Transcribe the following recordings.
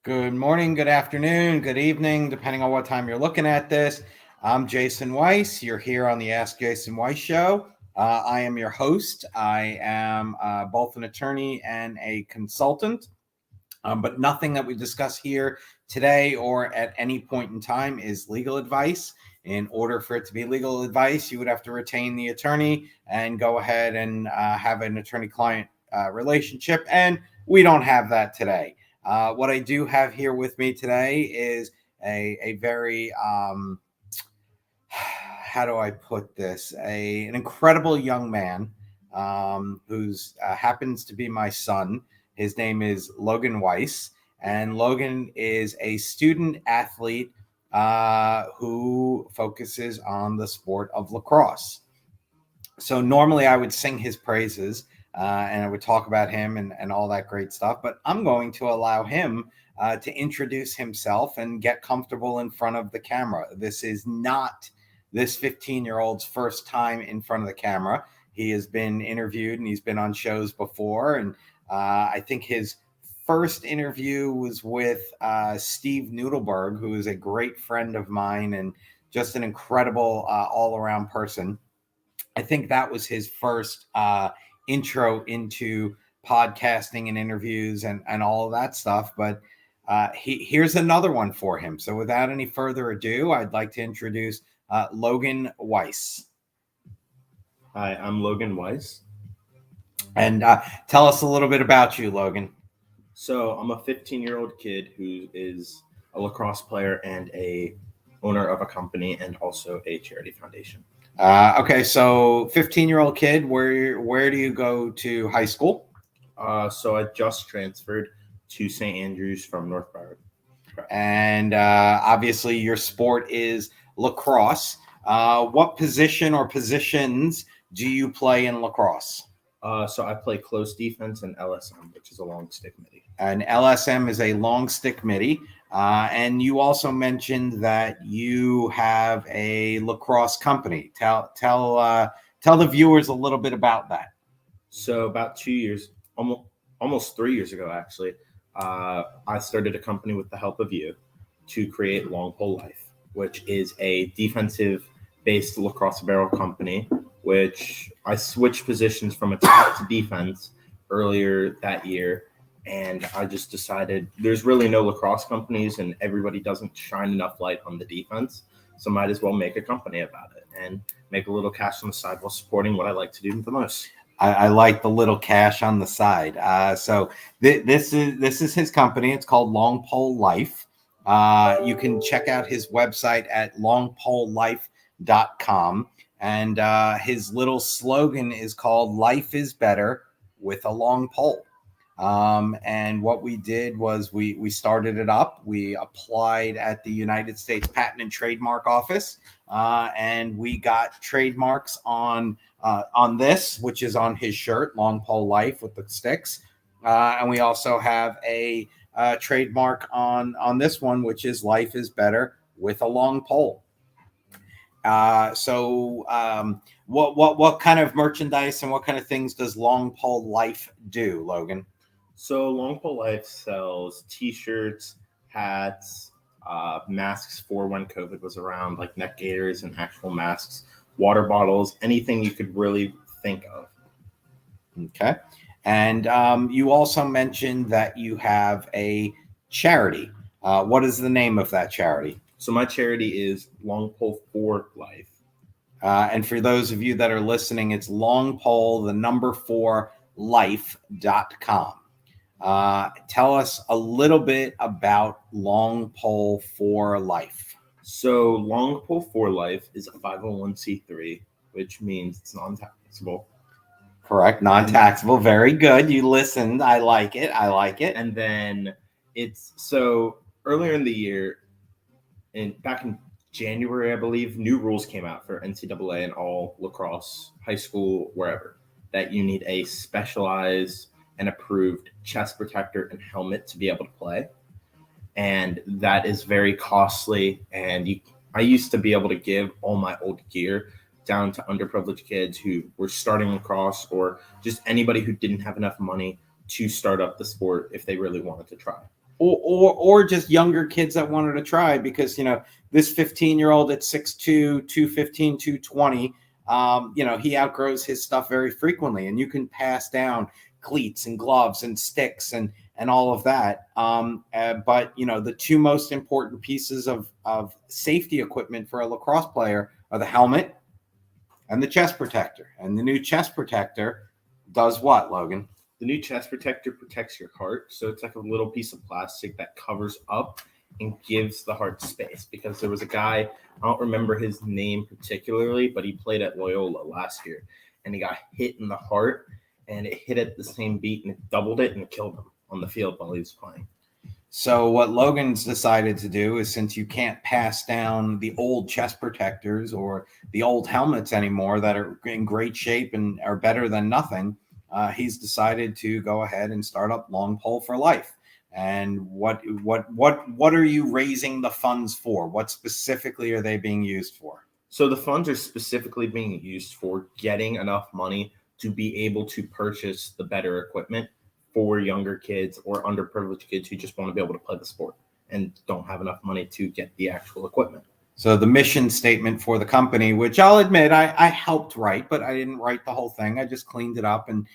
Good morning, good afternoon, good evening, depending on what time you're looking at this. I'm Jason Weiss. You're here on the Ask Jason Weiss show. I am your host. I am both an attorney and a consultant, but nothing that we discuss here today or at any point in time is legal advice. In order for it to be legal advice, you would have to retain the attorney and go ahead and have an attorney-client relationship, and we don't have that today. What I do have here with me today is a very, how do I put this? An incredible young man who's happens to be my son. His name is Logan Weiss, and Logan is a student athlete who focuses on the sport of lacrosse. So normally I would sing his praises and I would talk about him and all that great stuff, but I'm going to allow him to introduce himself and get comfortable in front of the camera. This is not this 15-year-old's first time in front of the camera. He has been interviewed and he's been on shows before. And I think his first interview was with Steve Noodleberg, who is a great friend of mine and just an incredible all-around person. I think that was his first intro into podcasting and interviews and all of that stuff. But here's another one for him. So without any further ado, I'd like to introduce Logan Weiss. Hi, I'm Logan Weiss. And tell us a little bit about you, Logan. So I'm a 15-year-old kid who is a lacrosse player and a owner of a company and also a charity foundation. Okay, so 15-year-old kid, where do you go to high school? So I just transferred to St. Andrews from North Broward. And obviously your sport is lacrosse. What position or positions do you play in lacrosse? So I play close defense and LSM, which is a long stick midi. And LSM is a long stick midi. And you also mentioned that you have a lacrosse company. Tell the viewers a little bit about that. So about 2 years, almost 3 years ago, actually, I started a company with the help of you to create LONGPOLE Life, which is a defensive-based lacrosse barrel company, which I switched positions from attack to defense earlier that year. And I just decided there's really no lacrosse companies and everybody doesn't shine enough light on the defense. So might as well make a company about it and make a little cash on the side while supporting what I like to do the most. I like the little cash on the side. So this is his company. It's called LONGPOLE Life. You can check out his website at longpolelife.com. And his little slogan is called "Life is Better with a Long Pole." And what we did was we started it up. We applied at the United States Patent and Trademark Office, and we got trademarks on this, which is on his shirt, LONGPOLE Life with the sticks. And we also have a trademark on this one, which is Life is Better with a Long Pole. What kind of merchandise and what kind of things does LONGPOLE Life do, Logan? So LONGPOLE Life sells T-shirts, hats, masks for when COVID was around, like neck gaiters and actual masks, water bottles, anything you could really think of. Okay. And you also mentioned that you have a charity. What is the name of that charity? So my charity is LONGPOLE for Life. And for those of you that are listening, it's LONGPOLE, the number 4 life.com. Tell us a little bit about LONGPOLE for Life. So LONGPOLE for Life is a 501c3, which means it's non-taxable. Correct. Non-taxable. Very good. You listened. I like it. And then it's so earlier in the year, back in January, I believe, new rules came out for NCAA and all lacrosse, high school, wherever, that you need a specialized and approved chest protector and helmet to be able to play. And that is very costly. And I used to be able to give all my old gear down to underprivileged kids who were starting lacrosse or just anybody who didn't have enough money to start up the sport if they really wanted to try. or just younger kids that wanted to try, because this 15-year-old at 6'2", 215, 220, he outgrows his stuff very frequently, and you can pass down cleats and gloves and sticks and all of that. But the two most important pieces of safety equipment for a lacrosse player are the helmet and the chest protector. And the new chest protector does what, Logan? The new chest protector protects your heart. So it's like a little piece of plastic that covers up and gives the heart space. Because there was a guy, I don't remember his name particularly, but he played at Loyola last year, and he got hit in the heart, and it hit at the same beat, and it doubled it, and it killed him on the field while he was playing. So what Logan's decided to do is, since you can't pass down the old chest protectors or the old helmets anymore that are in great shape and are better than nothing, he's decided to go ahead and start up LONGPOLE for Life. And what are you raising the funds for? What specifically are they being used for? So the funds are specifically being used for getting enough money to be able to purchase the better equipment for younger kids or underprivileged kids who just want to be able to play the sport and don't have enough money to get the actual equipment. So the mission statement for the company, which I'll admit I helped write, but I didn't write the whole thing. I just cleaned it up and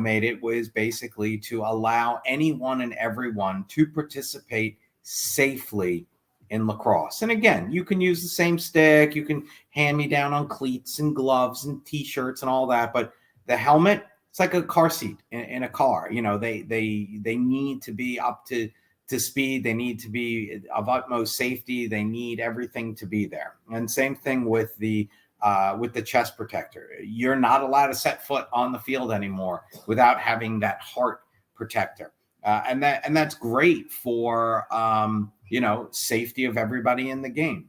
made it, was basically to allow anyone and everyone to participate safely in lacrosse. And again, you can use the same stick, you can hand me down on cleats and gloves and t-shirts and all that, but the helmet, it's like a car seat in a car. They need to be up to speed. They need to be of utmost safety. They need everything to be there. And same thing with the chest protector. You're not allowed to set foot on the field anymore without having that heart protector. And that's great for safety of everybody in the game.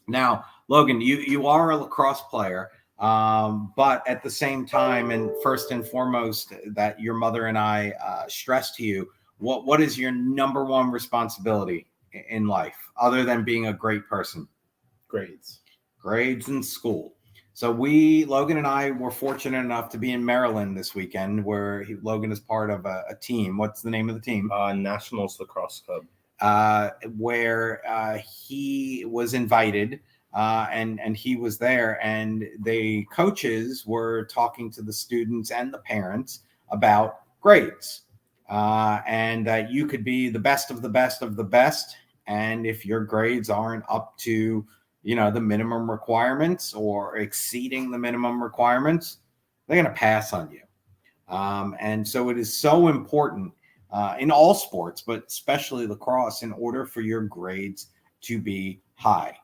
Now, Logan, you are a lacrosse player. But at the same time, and first and foremost, that your mother and I stress to you, what is your number one responsibility in life other than being a great person? Grades in school. So Logan and I were fortunate enough to be in Maryland this weekend, where Logan is part of a team. What's the name of the team? Nationals Lacrosse Club. Where he was invited. And he was there, and the coaches were talking to the students and the parents about grades, and that you could be the best of the best of the best. And if your grades aren't up to, the minimum requirements or exceeding the minimum requirements, they're going to pass on you. And so it is so important in all sports, but especially lacrosse, in order for your grades to be high.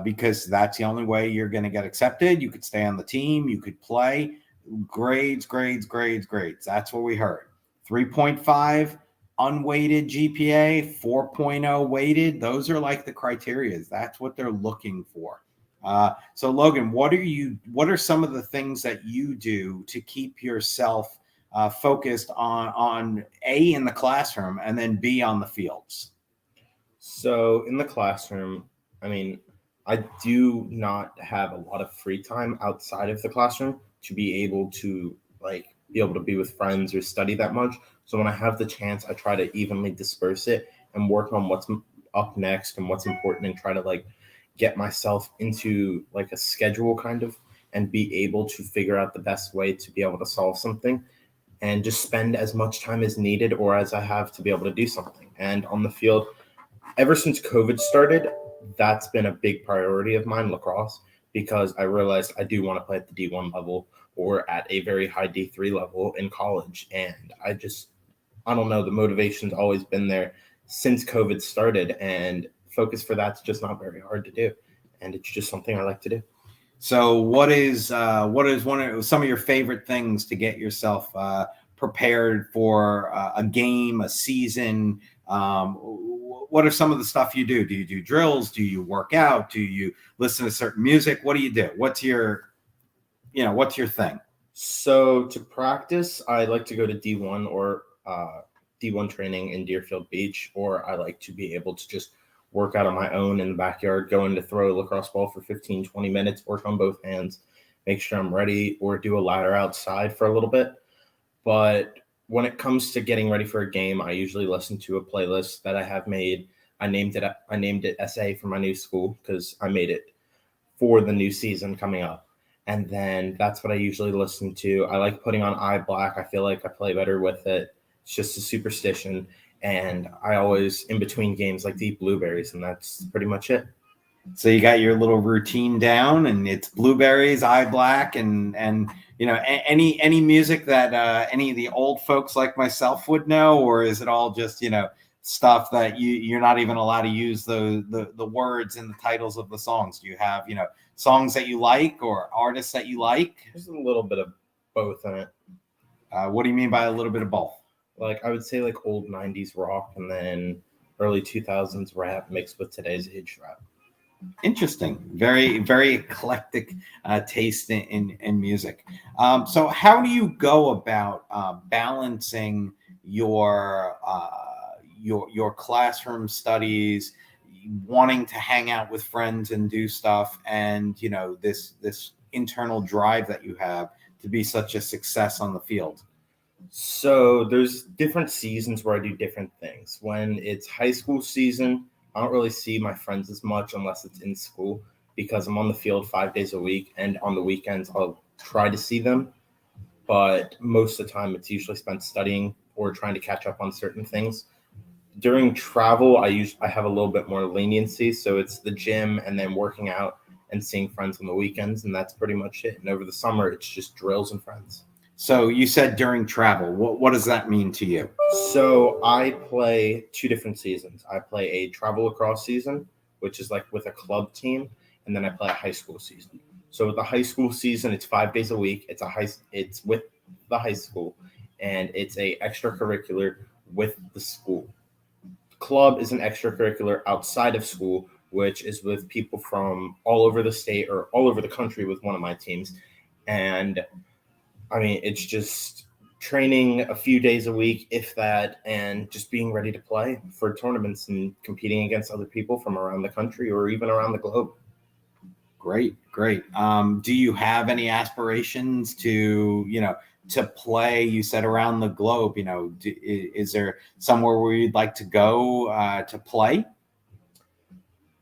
Because that's the only way you're going to get accepted. You could stay on the team. You could play. Grades. That's what we heard. 3.5 unweighted GPA, 4.0 weighted. Those are like the criteria. That's what they're looking for. So Logan, what are some of the things that you do to keep yourself focused on A, in the classroom, and then B, on the fields? So in the classroom, I do not have a lot of free time outside of the classroom to be able to be with friends or study that much. So when I have the chance, I try to evenly disperse it and work on what's up next and what's important, and try to get myself into a schedule kind of, and be able to figure out the best way to be able to solve something, and just spend as much time as needed or as I have to be able to do something. And on the field, ever since COVID started, that's been a big priority of mine, lacrosse, because I realized I do want to play at the D1 level or at a very high D3 level in college. And I don't know, the motivation's always been there since COVID started, and focus for that's just not very hard to do. And it's just something I like to do. So what is some of your favorite things to get yourself prepared for a game, a season? What are some of the stuff you do? Do you do drills? Do you work out? Do you listen to certain music? What do you do? What's your thing? So to practice, I like to go to D1 or D1 training in Deerfield Beach, or I like to be able to just work out on my own in the backyard, go in to throw a lacrosse ball for 15, 20 minutes, work on both hands, make sure I'm ready, or do a ladder outside for a little bit. But when it comes to getting ready for a game, I usually listen to a playlist that I have made. I named it SA for my new school because I made it for the new season coming up. And then that's what I usually listen to. I like putting on Eye Black. I feel like I play better with it. It's just a superstition. And I always, in between games, like to eat blueberries, and that's pretty much it. So you got your little routine down, and it's blueberries, Eye Black, and any music that any of the old folks like myself would know, or is it all just stuff that you're not even allowed to use the words in the titles of the songs? Do you have songs that you like or artists that you like? There's a little bit of both in it. What do you mean by a little bit of both? Like I would say like old 90s rock and then early 2000s rap mixed with today's age rap. Interesting. Very, very eclectic taste in music. So how do you go about balancing your classroom studies, wanting to hang out with friends and do stuff, and this internal drive that you have to be such a success on the field? So there's different seasons where I do different things. When it's high school season, I don't really see my friends as much unless it's in school because I'm on the field 5 days a week, and on the weekends I'll try to see them. But most of the time it's usually spent studying or trying to catch up on certain things. During travel, I have a little bit more leniency, so it's the gym and then working out and seeing friends on the weekends, and that's pretty much it. And over the summer, it's just drills and friends. So you said during travel. What does that mean to you? So I play 2 different seasons. I play a travel lacrosse season, which is like with a club team, and then I play a high school season. So with the high school season, it's 5 days a week. It's with the high school, and it's a extracurricular with the school. Club is an extracurricular outside of school, which is with people from all over the state or all over the country with one of my teams. And I mean, it's just training a few days a week, if that, and just being ready to play for tournaments and competing against other people from around the country or even around the globe. Great. Do you have any aspirations to play? You said around the globe. Is there somewhere where you'd like to go to play?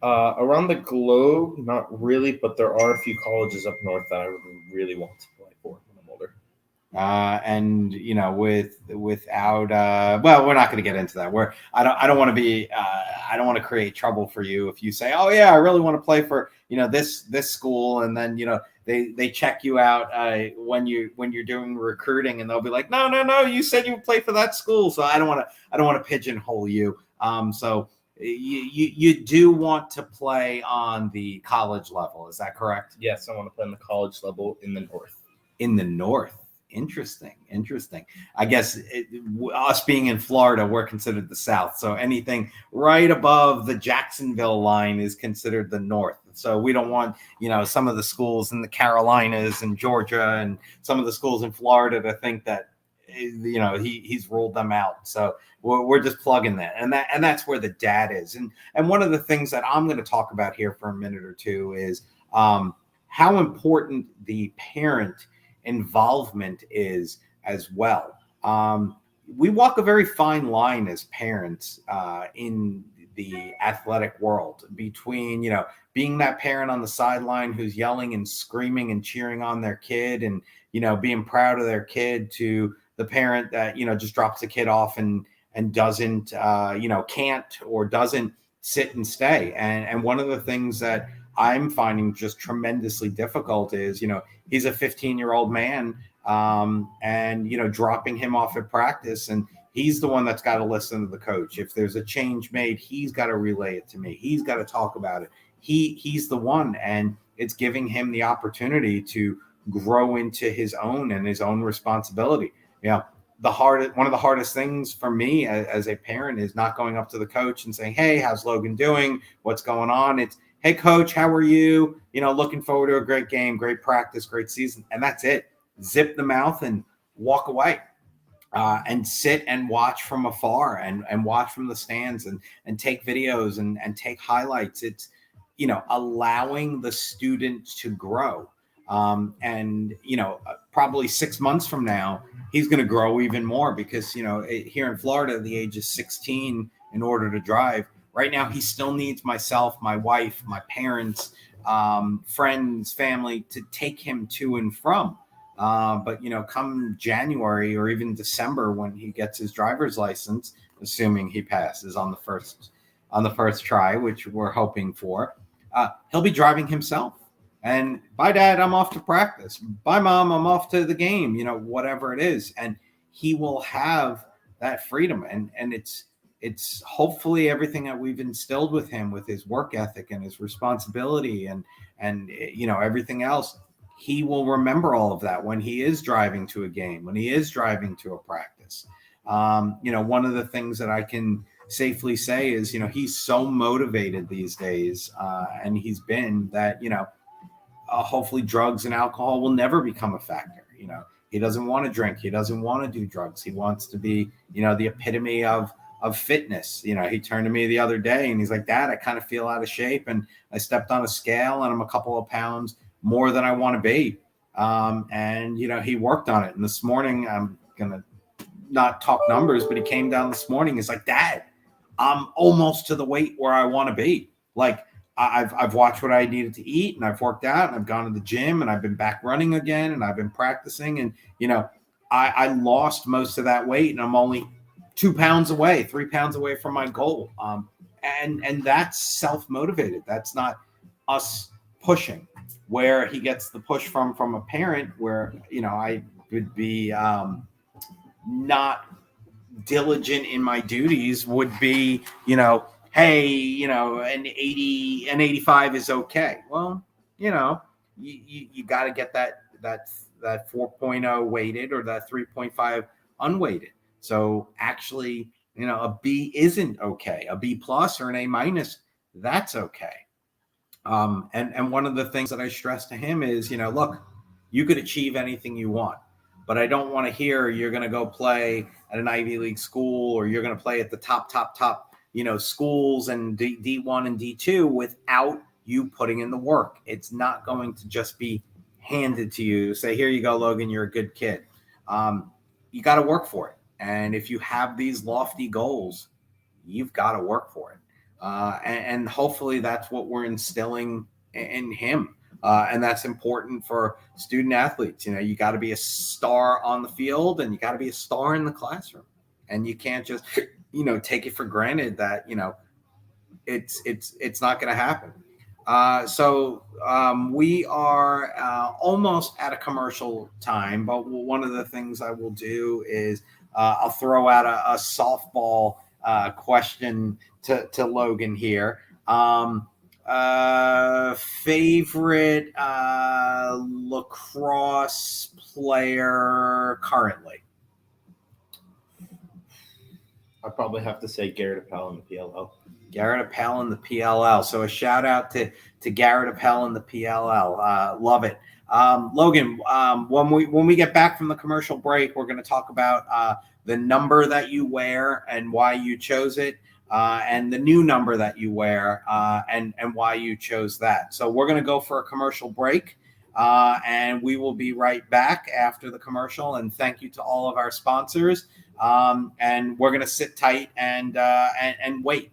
Around the globe, not really, but there are a few colleges up north that I would really want to play for when I'm older. And without well, we're not going to get into that. I don't want to create trouble for you if you say, oh yeah, I really want to play for this school, and then they check you out when you're doing recruiting, and they'll be like, no, you said you would play for that school, so I don't want to pigeonhole you. So you do want to play on the college level, is that correct? Yes, I want to play on the college level in the north. In the north. Interesting. I guess us being in Florida, we're considered the South. So anything right above the Jacksonville line is considered the North. So we don't want, some of the schools in the Carolinas and Georgia and some of the schools in Florida to think that, he's ruled them out. So we're just plugging that. And that's where the dad is. And one of the things that I'm going to talk about here for a minute or two is how important the parent involvement is as well. We walk a very fine line as parents in the athletic world between, being that parent on the sideline who's yelling and screaming and cheering on their kid and, being proud of their kid, to the parent that, just drops the kid off and doesn't, can't or doesn't sit and stay. And one of the things that I'm finding just tremendously difficult is, he's a 15-year-old man, and, dropping him off at practice, and he's the one that's got to listen to the coach. If there's a change made, he's got to relay it to me. He's got to talk about it. He's the one, and it's giving him the opportunity to grow into his own and his own responsibility. One of the hardest things for me as a parent is not going up to the coach and saying, hey, how's Logan doing? What's going on? It's, hey, coach, how are you? Looking forward to a great game, great practice, great season. And that's it. Zip the mouth and walk away, and sit and watch from afar and watch from the stands and take videos and take highlights. It's, allowing the student to grow. And, probably 6 months from now, he's going to grow even more because, here in Florida, at the age of 16, in order to drive, right now, he still needs myself, my wife, my parents, friends, family to take him to and from. But come January or even December, when he gets his driver's license, assuming he passes on the first try, which we're hoping for, he'll be driving himself. And bye, Dad, I'm off to practice. Bye, Mom, I'm off to the game. Whatever it is, and he will have that freedom. And it's hopefully everything that we've instilled with him, with his work ethic and his responsibility and everything else. He will remember all of that when he is driving to a game, when he is driving to a practice. One of the things that I can safely say is, he's so motivated these days, and he's been that, hopefully drugs and alcohol will never become a factor. He doesn't want to drink. He doesn't want to do drugs. He wants to be, the epitome of fitness. He turned to me the other day and he's like, Dad, I kind of feel out of shape and I stepped on a scale and I'm a couple of pounds more than I want to be. And he worked on it. And this morning, I'm going to not talk numbers, but he came down this morning. He's like, Dad, I'm almost to the weight where I want to be. Like, I've watched what I needed to eat and I've worked out and I've gone to the gym and I've been back running again and I've been practicing. And, I lost most of that weight and I'm only 2 pounds away, 3 pounds away from my goal. And that's self-motivated. That's not us pushing. Where he gets the push from a parent where, I would be not diligent in my duties would be, hey, an 80, an 85 is okay. Well, you got to get that 4.0 weighted or that 3.5 unweighted. So actually, a B isn't okay. A B plus or an A minus, that's okay. And one of the things that I stress to him is, look, you could achieve anything you want, but I don't want to hear you're going to go play at an Ivy League school or you're going to play at the top, schools and D1 and D2 without you putting in the work. It's not going to just be handed to you. Say, here you go, Logan, you're a good kid. You got to work for it. And if you have these lofty goals, you've got to work for it. And hopefully that's what we're instilling in him. And that's important for student athletes. You got to be a star on the field and you got to be a star in the classroom. And you can't just, take it for granted that, it's not going to happen. So we are almost at a commercial time, but one of the things I will do is I'll throw out a softball question to Logan here. Favorite lacrosse player currently? I probably have to say Garrett Appel in the PLL. Garrett Appel in the PLL. So a shout out to Garrett Appel in the PLL. Love it. Logan, when we get back from the commercial break, we're going to talk about the number that you wear and why you chose it, and the new number that you wear and why you chose that. So we're going to go for a commercial break, and we will be right back after the commercial. And thank you to all of our sponsors. And we're going to sit tight and wait.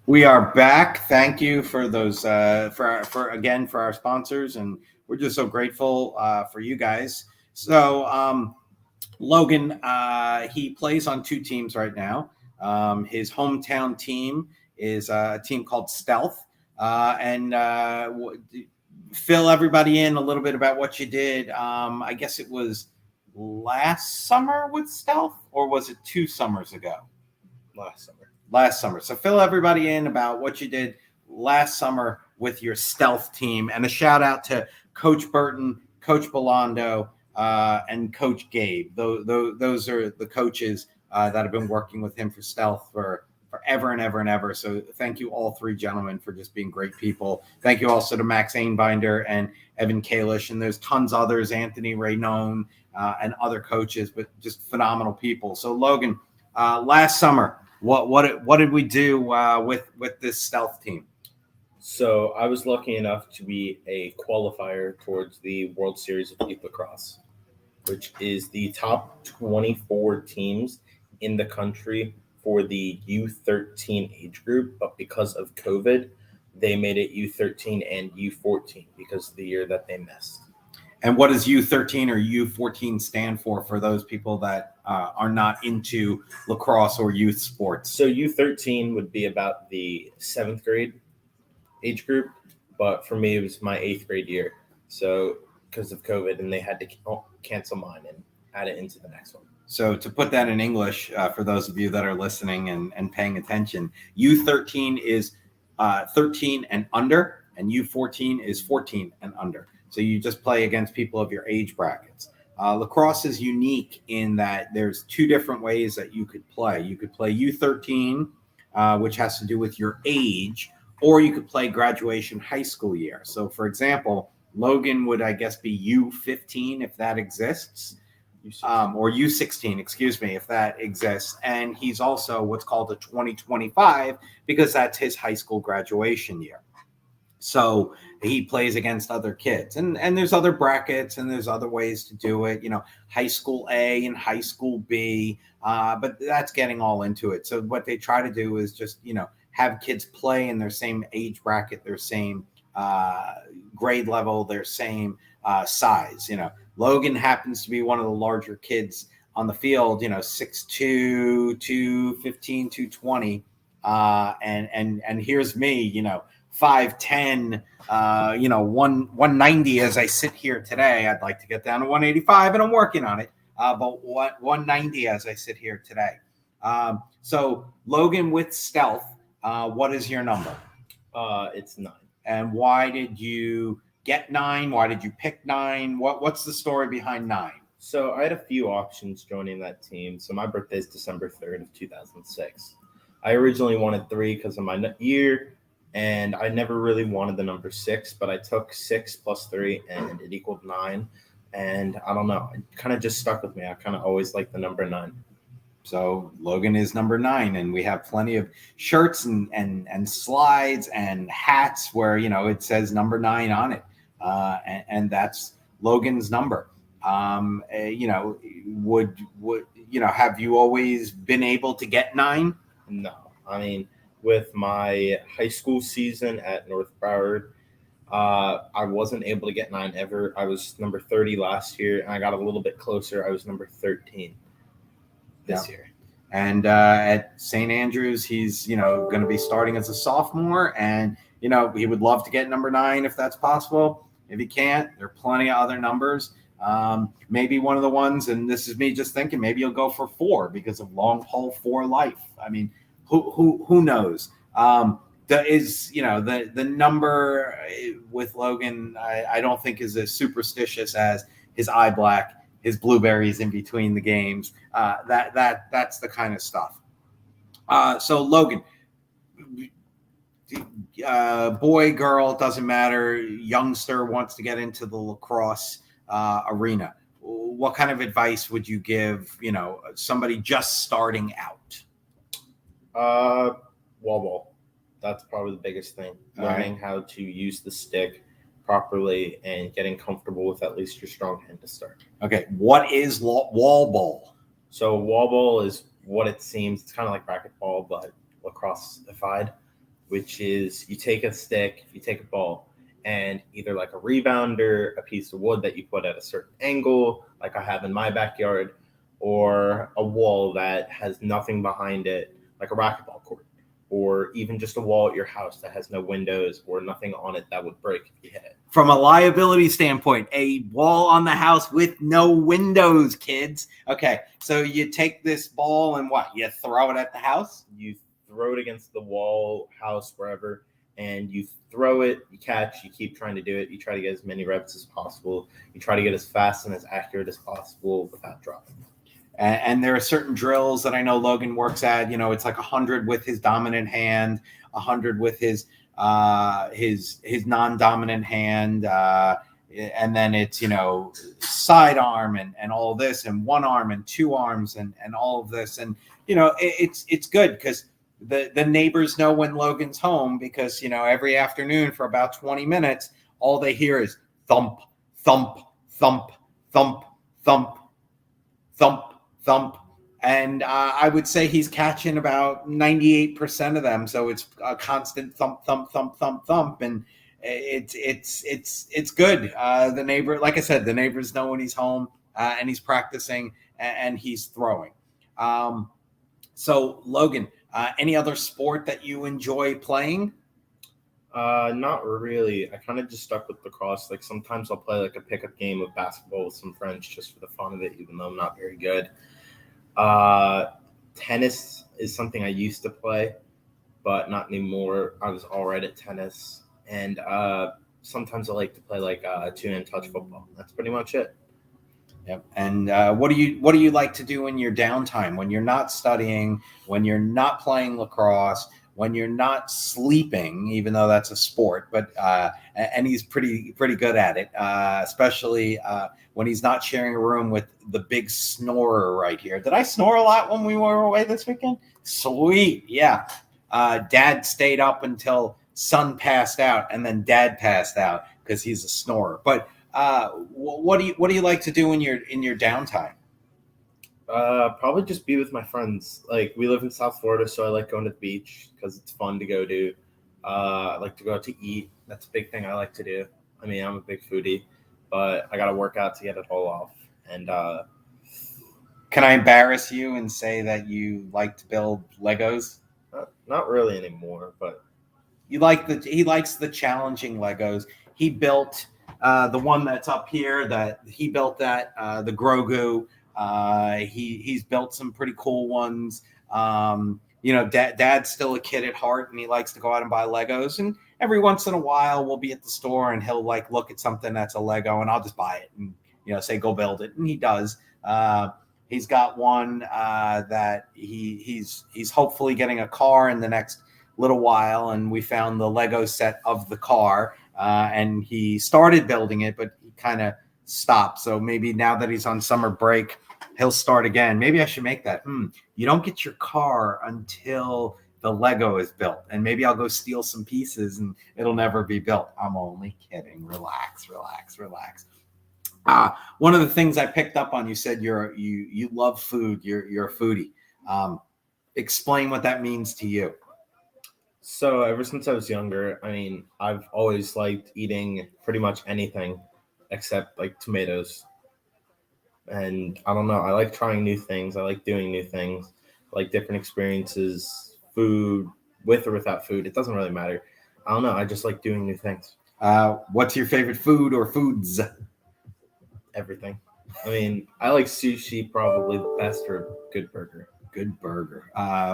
We are back. Thank you for those for our sponsors, and we're just so grateful for you guys. So Logan, he plays on two teams right now. His hometown team is a team called Stealth, and fill everybody in a little bit about what you did. I guess it was last summer with Stealth, or was it 2 summers ago? Last summer. So fill everybody in about what you did last summer with your Stealth team, and a shout out to Coach Burton, Coach Belando, and Coach Gabe. Those are the coaches that have been working with him for Stealth for forever and ever and ever. So thank you all three gentlemen for just being great people. Thank you also to Max Ainbinder and Evan Kalish, and there's tons others, Anthony Raynone, and other coaches, but just phenomenal people. So Logan, last summer, what did we do with this Stealth team? So I was lucky enough to be a qualifier towards the World Series of Youth Lacrosse, which is the top 24 teams in the country for the U13 age group. But because of COVID, they made it U13 and U14 because of the year that they missed. And what does U13 or U14 stand for those people that are not into lacrosse or youth sports? So U13 would be about the 7th grade age group, but for me, it was my 8th grade year. So because of COVID, and they had to cancel mine and add it into the next one. So to put that in English, for those of you that are listening and paying attention, U13 is 13 and under, and U14 is 14 and under. So you just play against people of your age brackets. Lacrosse is unique in that there's 2 different ways that you could play. You could play U13, which has to do with your age, or you could play graduation high school year. So for example, Logan would, I guess, be U15 if that exists, or U16, excuse me, if that exists. And he's also what's called a 2025 because that's his high school graduation year. So he plays against other kids, and there's other brackets and there's other ways to do it, high school A and high school B, but that's getting all into it. So what they try to do is just, have kids play in their same age bracket, their same grade level, their same size. Logan happens to be one of the larger kids on the field, 6'2", 215, 220. And here's me, 5'10", 190 as I sit here today. I'd like to get down to 185, and I'm working on it. But 190 as I sit here today. So Logan with Stealth, what is your number? It's 9. And why did you get 9? Why did you pick 9? What's the story behind 9? So I had a few options joining that team. So my birthday is December 3rd of 2006. I originally wanted 3 because of my year, and I never really wanted the number 6, but I took 6 plus 3 and it equaled 9. And I don't know, it kind of just stuck with me. I kind of always liked the number 9. So Logan is number 9, and we have plenty of shirts and slides and hats where, it says number 9 on it. And that's Logan's number. Would have you always been able to get 9? No. I mean, with my high school season at North Broward, I wasn't able to get 9 ever. I was number 30 last year, and I got a little bit closer. I was number 13 this year. And at St. Andrews, he's, going to be starting as a sophomore, and, he would love to get number 9 if that's possible. If he can't, there are plenty of other numbers. Maybe one of the ones, and this is me just thinking, maybe he'll go for 4 because of long pole for life. I mean, who knows? The number with Logan, I don't think is as superstitious as his eye black, his blueberries in between the games. That's the kind of stuff. So Logan, boy, girl, it doesn't matter. Youngster wants to get into the lacrosse arena. What kind of advice would you give, somebody just starting out? Wall ball. That's probably the biggest thing. Learning how to use the stick properly and getting comfortable with at least your strong hand to start. Okay. What is wall ball? So wall ball is what it seems. It's kind of like racquetball, but lacrosse-ified. which is you take a stick, you take a ball, and either like a rebounder, a piece of wood that you put at a certain angle, like I have in my backyard, or a wall that has nothing behind it, like a racquetball court, or even just a wall at your house that has no windows or nothing on it that would break if you hit it. From a liability standpoint, a wall on the house with no windows, kids. Okay, so you take this ball and what? You throw it at the house? You throw it against the wall, house, wherever, and you throw it, you catch, you keep trying to do it. You try to get as many reps as possible. You try to get as fast and as accurate as possible without dropping. And there are certain drills that I know Logan works at. You know, it's like 100 with his dominant hand, 100 with his non-dominant hand, and then it's, you know, sidearm and all this, and one arm and two arms and all of this. And, you know, it's good because the neighbors know when Logan's home, because, you know, every afternoon for about 20 minutes, all they hear is thump, thump, thump, thump, thump, thump, thump. And I would say he's catching about 98% of them. So it's a constant thump, thump, thump, thump, thump. And it's good. The neighbor, like I said, the neighbors know when he's home and he's practicing and he's throwing. So Logan, any other sport that you enjoy playing? Not really. I kind of just stuck with lacrosse. Like sometimes I'll play like a pickup game of basketball with some friends just for the fun of it, even though I'm not very good. Tennis is something I used to play, but not anymore. I was all right at tennis. And sometimes I like to play like two-hand touch football. That's pretty much it. Yep. And what do you like to do in your downtime when you're not studying, when you're not playing lacrosse, when you're not sleeping, even though that's a sport, but and he's pretty good at it, especially when he's not sharing a room with the big snorer right here. Did I snore a lot when we were away this weekend? Sweet. Yeah. Dad stayed up until son passed out, and then Dad passed out because he's a snorer. But what do you like to do in your downtime? Probably just be with my friends. Like we live in South Florida, so I like going to the beach because it's fun to go to. I like to go out to eat. That's a big thing I like to do. I mean, I'm a big foodie, but I got to work out to get it all off. And can I embarrass you and say that you like to build Legos? Not really anymore, but he likes the challenging Legos. He built the one that's up here. That he built the Grogu. He's built some pretty cool ones. You know, Dad's still a kid at heart, and he likes to go out and buy Legos. And every once in a while, we'll be at the store, and he'll like look at something that's a Lego, and I'll just buy it and, you know, say go build it, and he does. He's got one that he's hopefully getting a car in the next little while, and we found the Lego set of the car, and he started building it, but he kind of stopped. So maybe now that he's on summer break, he'll start again. Maybe I should make that. You don't get your car until the Lego is built, and maybe I'll go steal some pieces and it'll never be built. I'm only kidding. Relax, relax, relax. One of the things I picked up on, you said you love food. You're a foodie. Explain what that means to you. So ever since I was younger, I mean, I've always liked eating pretty much anything except like tomatoes. And I don't know, I like trying new things. I like doing new things. I like different experiences, food, with or without food. It doesn't really matter. I don't know. I just like doing new things. What's your favorite food or foods? Everything. I mean, I like sushi probably the best, or a good burger. Good burger.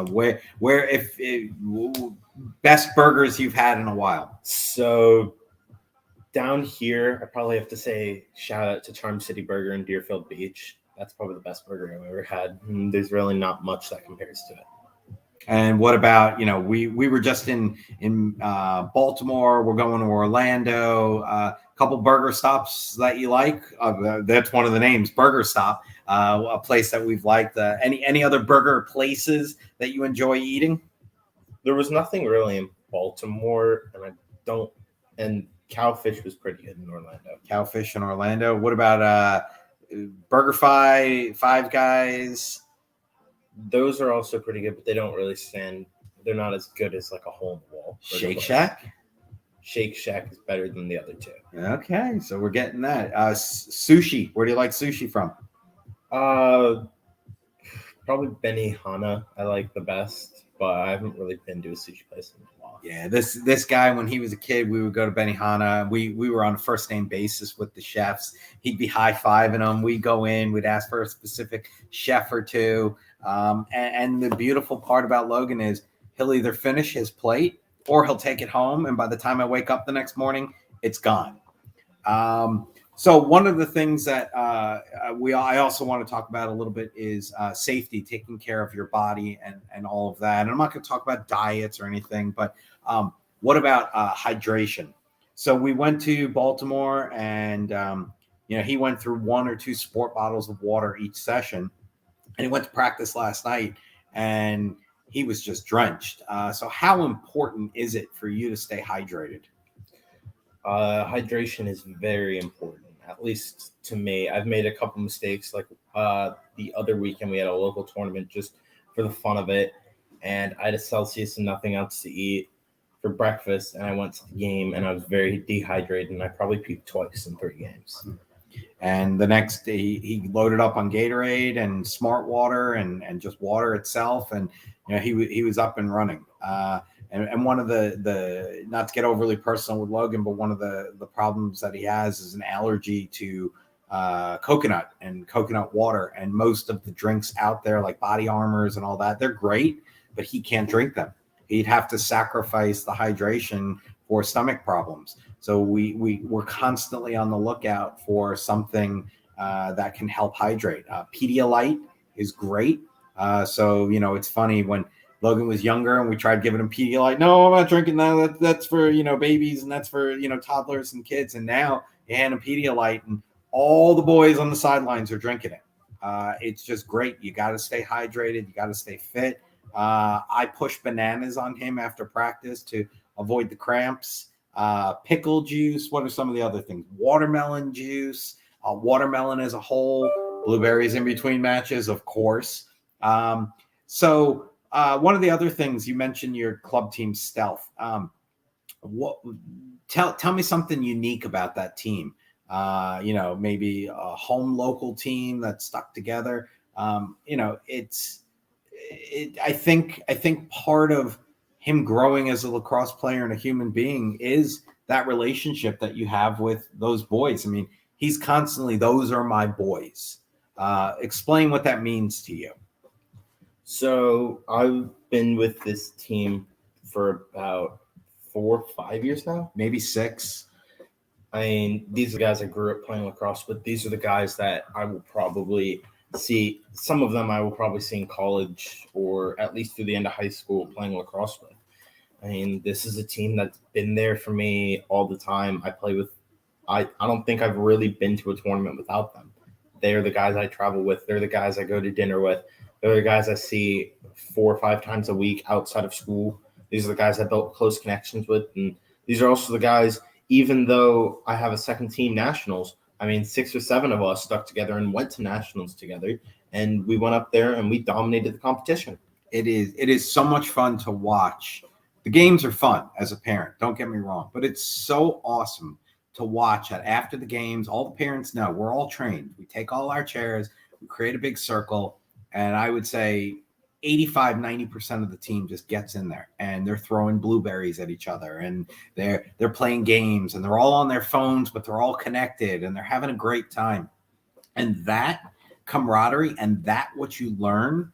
Where if best burgers you've had in a while? So down here, I probably have to say shout out to Charm City Burger in Deerfield Beach. That's probably the best burger I've ever had. There's really not much that compares to it. And what about, you know, we were just in Baltimore. We're going to Orlando. A couple burger stops that you like. That's one of the names, Burger Stop. A place that we've liked. Any other burger places that you enjoy eating? There was nothing really in Baltimore, and Cowfish was pretty good in Orlando. Cowfish in Orlando. What about BurgerFi, Five Guys? Those are also pretty good, but they don't really stand they're not as good as like a hole in the wall. Shake Shack? Shake Shack is better than the other two. Okay, so we're getting that. Sushi. Where do you like sushi from? Probably Benihana I like the best, but I haven't really been to a sushi place in a while. Yeah, this guy, when he was a kid, we would go to Benihana. We were on a first name basis with the chefs. He'd be high-fiving them. We'd go in. We'd ask for a specific chef or two. And the beautiful part about Logan is he'll either finish his plate or he'll take it home. And by the time I wake up the next morning, it's gone. So one of the things that I also want to talk about a little bit is safety, taking care of your body and all of that. And I'm not going to talk about diets or anything, but what about hydration? So we went to Baltimore, and he went through 1 or 2 sport bottles of water each session, and he went to practice last night, and he was just drenched. So how important is it for you to stay hydrated? Hydration is very important, at least to me. I've made a couple mistakes. Like the other weekend, we had a local tournament just for the fun of it, and I had a Celsius and nothing else to eat for breakfast, and I went to the game, and I was very dehydrated, and I probably puked twice in 3 games. And the next day, he loaded up on Gatorade and Smart Water and just water itself, and he was up and running. And one of the not to get overly personal with Logan, but one of the problems that he has is an allergy to coconut and coconut water. And most of the drinks out there, like Body Armors and all that, they're great, but he can't drink them. He'd have to sacrifice the hydration for stomach problems. So we're constantly on the lookout for something that can help hydrate. Pedialyte is great. So it's funny when Logan was younger and we tried giving him Pedialyte. No, I'm not drinking that. That's for, babies, and that's for, toddlers and kids. And now you hand him Pedialyte and all the boys on the sidelines are drinking it. It's just great. You got to stay hydrated. You got to stay fit. I push bananas on him after practice to avoid the cramps. Pickle juice. What are some of the other things? Watermelon juice, watermelon as a whole, blueberries in between matches, of course. So one of the other things you mentioned, your club team Stealth. Tell me something unique about that team. Maybe a home local team that's stuck together. I think part of him growing as a lacrosse player and a human being is that relationship that you have with those boys. I mean, he's constantly, those are my boys. Explain what that means to you. So I've been with this team for about 4 or 5 years now. Maybe 6. I mean, these are the guys I grew up playing lacrosse with. These are the guys that I will probably see. Some of them I will probably see in college or at least through the end of high school playing lacrosse with. I mean, this is a team that's been there for me all the time. I play with. I don't think I've really been to a tournament without them. They're the guys I travel with. They're the guys I go to dinner with. They're the guys I see 4 or 5 times a week outside of school. These are the guys I built close connections with. And these are also the guys, even though I have a second team nationals, I mean, 6 or 7 of us stuck together and went to nationals together. And we went up there and we dominated the competition. It is so much fun to watch. The games are fun as a parent, don't get me wrong, but it's so awesome to watch that after the games, all the parents know we're all trained. We take all our chairs, we create a big circle, and I would say 85-90% of the team just gets in there and they're throwing blueberries at each other and they're playing games and they're all on their phones, but they're all connected and they're having a great time. And that camaraderie and that what you learn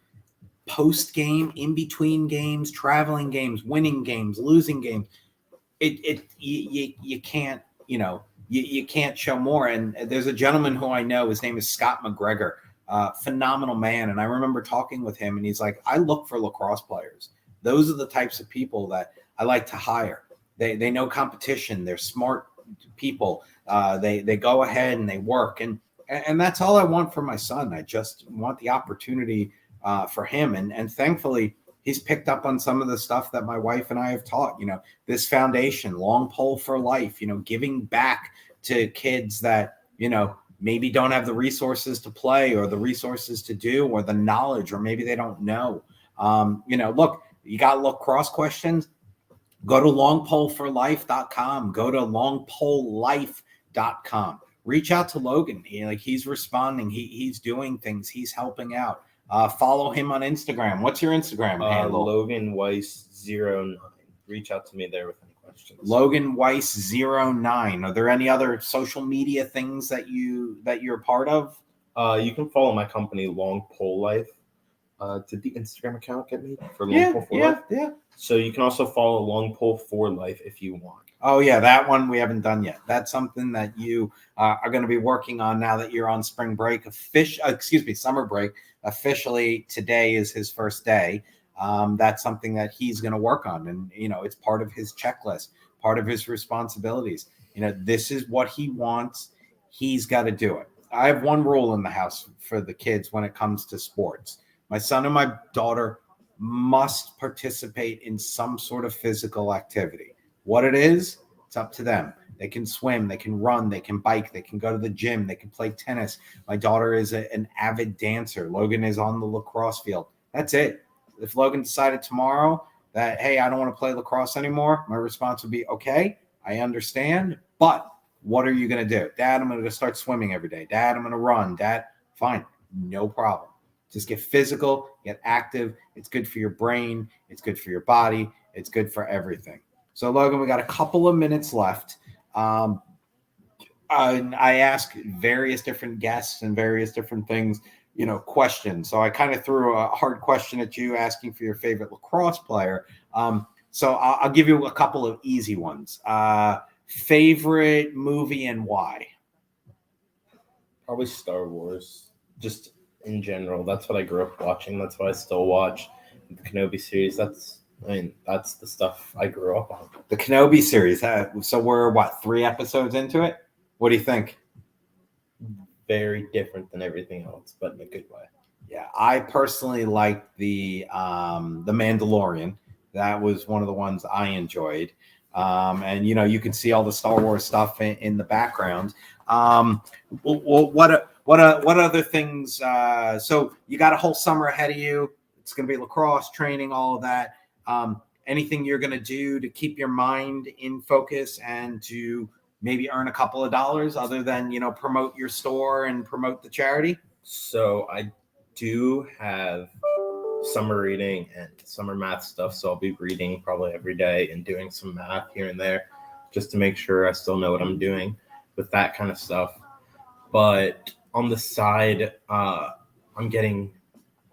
post game, in between games, traveling games, winning games, losing games, you can't, you can't show more. And there's a gentleman who I know, his name is Scott McGregor. Phenomenal man. And I remember talking with him and he's like, I look for lacrosse players. Those are the types of people that I like to hire. They know competition. They're smart people. They go ahead and they work. And that's all I want for my son. I just want the opportunity for him. And thankfully he's picked up on some of the stuff that my wife and I have taught, this foundation, long pole for life, giving back to kids that, maybe don't have the resources to play or the resources to do or the knowledge, or maybe they don't know. Look, You got lacrosse questions? Go to longpoleforlife.com. Go to longpolelife.com. Reach out to Logan. He's responding. He's doing things. He's helping out. Follow him on Instagram. What's your Instagram handle? Logan Weiss 09. Reach out to me there with any questions. Logan Weiss 09. Are there any other social media things that you're a part of? You can follow my company, LONGPOLE Life. Did the Instagram account get me for LONGPOLE for Life? Yeah. So you can also follow LONGPOLE for Life if you want. Oh, yeah, that one we haven't done yet. That's something that you are going to be working on now that you're on spring break. Summer break. Officially, today is his first day. That's something that he's going to work on. And, it's part of his checklist, part of his responsibilities. This is what he wants. He's got to do it. I have one rule in the house for the kids when it comes to sports. My son and my daughter must participate in some sort of physical activity. What it is, it's up to them. They can swim, they can run, they can bike, they can go to the gym, they can play tennis. My daughter is an avid dancer. Logan is on the lacrosse field. That's it. If Logan decided tomorrow that, hey, I don't want to play lacrosse anymore, my response would be, okay, I understand, but what are you going to do? Dad, I'm going to start swimming every day. Dad, I'm going to run. Dad, fine, no problem. Just get physical, get active. It's good for your brain. It's good for your body. It's good for everything. So, Logan, we got a couple of minutes left. I ask various different guests and various different things, questions. So I kind of threw a hard question at you asking for your favorite lacrosse player. So I'll give you a couple of easy ones. Favorite movie and why? Probably Star Wars. Just in general. That's what I grew up watching. That's what I still watch. The Kenobi series. That's the stuff I grew up on. The Kenobi series. So we're, 3 episodes into it? What do you think? Very different than everything else, but in a good way. Yeah, I personally liked the Mandalorian. That was one of the ones I enjoyed. And you can see all the Star Wars stuff in the background. What other things? So you got a whole summer ahead of you. It's going to be lacrosse training, all of that. Anything you're going to do to keep your mind in focus and to maybe earn a couple of dollars other than, promote your store and promote the charity? So I do have summer reading and summer math stuff. So I'll be reading probably every day and doing some math here and there just to make sure I still know what I'm doing with that kind of stuff. But on the side, I'm getting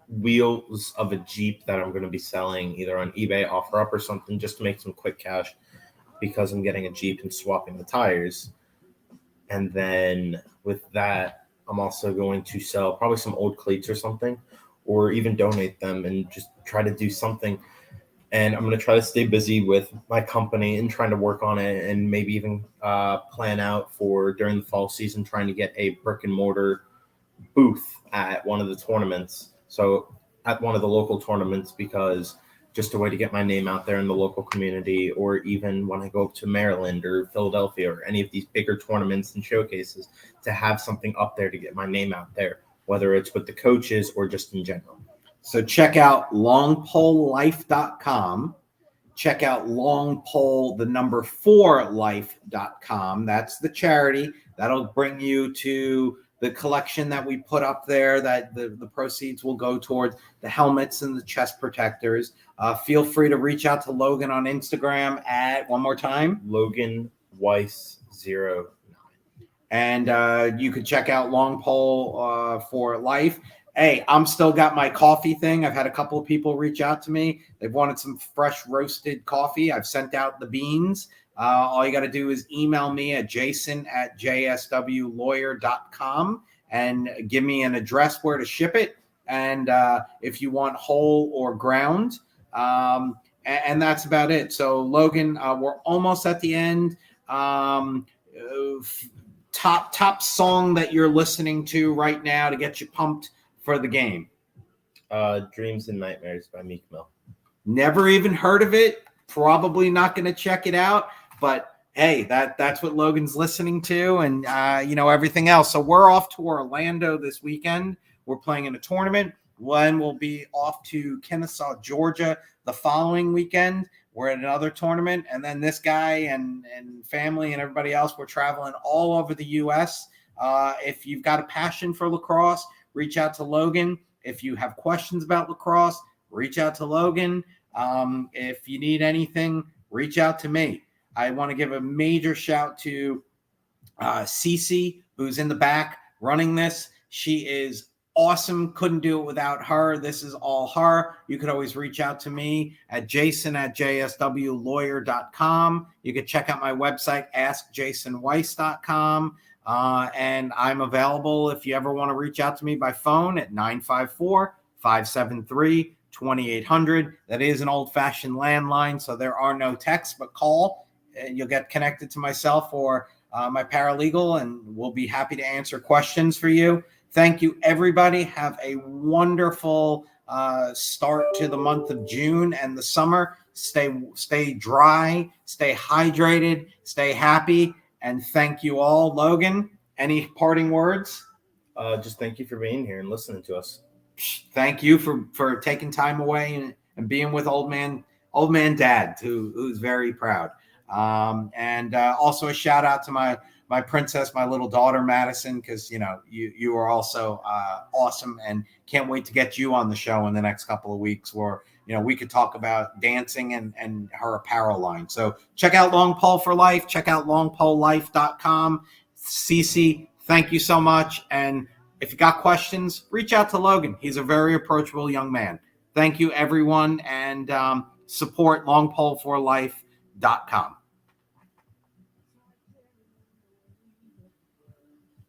wheels of a Jeep that I'm going to be selling either on eBay, OfferUp, or something just to make some quick cash because I'm getting a Jeep and swapping the tires. And then with that, I'm also going to sell probably some old cleats or something, or even donate them and just try to do something. And I'm going to try to stay busy with my company and trying to work on it and maybe even plan out for during the fall season, trying to get a brick and mortar booth at one of the tournaments. So at one of the local tournaments, because just a way to get my name out there in the local community, or even when I go up to Maryland or Philadelphia or any of these bigger tournaments and showcases, to have something up there to get my name out there, whether it's with the coaches or just in general. So check out longpolelife.com. Check out longpole4life.com. That's the charity. That'll bring you to the collection that we put up there that the proceeds will go towards the helmets and the chest protectors. Feel free to reach out to Logan on Instagram at, one more time, Logan Weiss 09. And you can check out Longpole for Life. Hey, I'm still got my coffee thing. I've had a couple of people reach out to me. They've wanted some fresh roasted coffee. I've sent out the beans. All you got to do is email me at jason@jswlawyer.com and give me an address where to ship it. And if you want whole or ground, and that's about it. So Logan, we're almost at the end. Top song that you're listening to right now to get you pumped for the game? Dreams and Nightmares by Meek Mill. Never even heard of it. Probably not going to check it out. But hey, that's what Logan's listening to, and everything else. So we're off to Orlando this weekend. We're playing in a tournament. Then we'll be off to Kennesaw, Georgia the following weekend. We're at another tournament. And then this guy and family and everybody else, we're traveling all over the U.S. If you've got a passion for lacrosse, reach out to Logan. If you have questions about lacrosse, reach out to Logan. If you need anything, reach out to me. I want to give a major shout to Cece, who's in the back running this. She is awesome. Couldn't do it without her. This is all her. You could always reach out to me at jason@jswlawyer.com. You could check out my website, askjasonweiss.com. And I'm available if you ever want to reach out to me by phone at 954-573-2800. That is an old-fashioned landline, so there are no texts, but call. You'll get connected to myself or my paralegal, and we'll be happy to answer questions for you. Thank you, everybody. Have a wonderful start to the month of June and the summer. Stay dry, stay hydrated, stay happy, and thank you all. Logan, any parting words? Just thank you for being here and listening to us. Thank you for taking time away and being with old man Dad, who's very proud. And also a shout out to my princess, my little daughter, Madison, because, you are also awesome, and can't wait to get you on the show in the next couple of weeks where, we could talk about dancing and her apparel line. So check out Long Pole for Life. Check out longpolelife.com. Cece, thank you so much. And if you got questions, reach out to Logan. He's a very approachable young man. Thank you, everyone. And support longpoleforlife.com.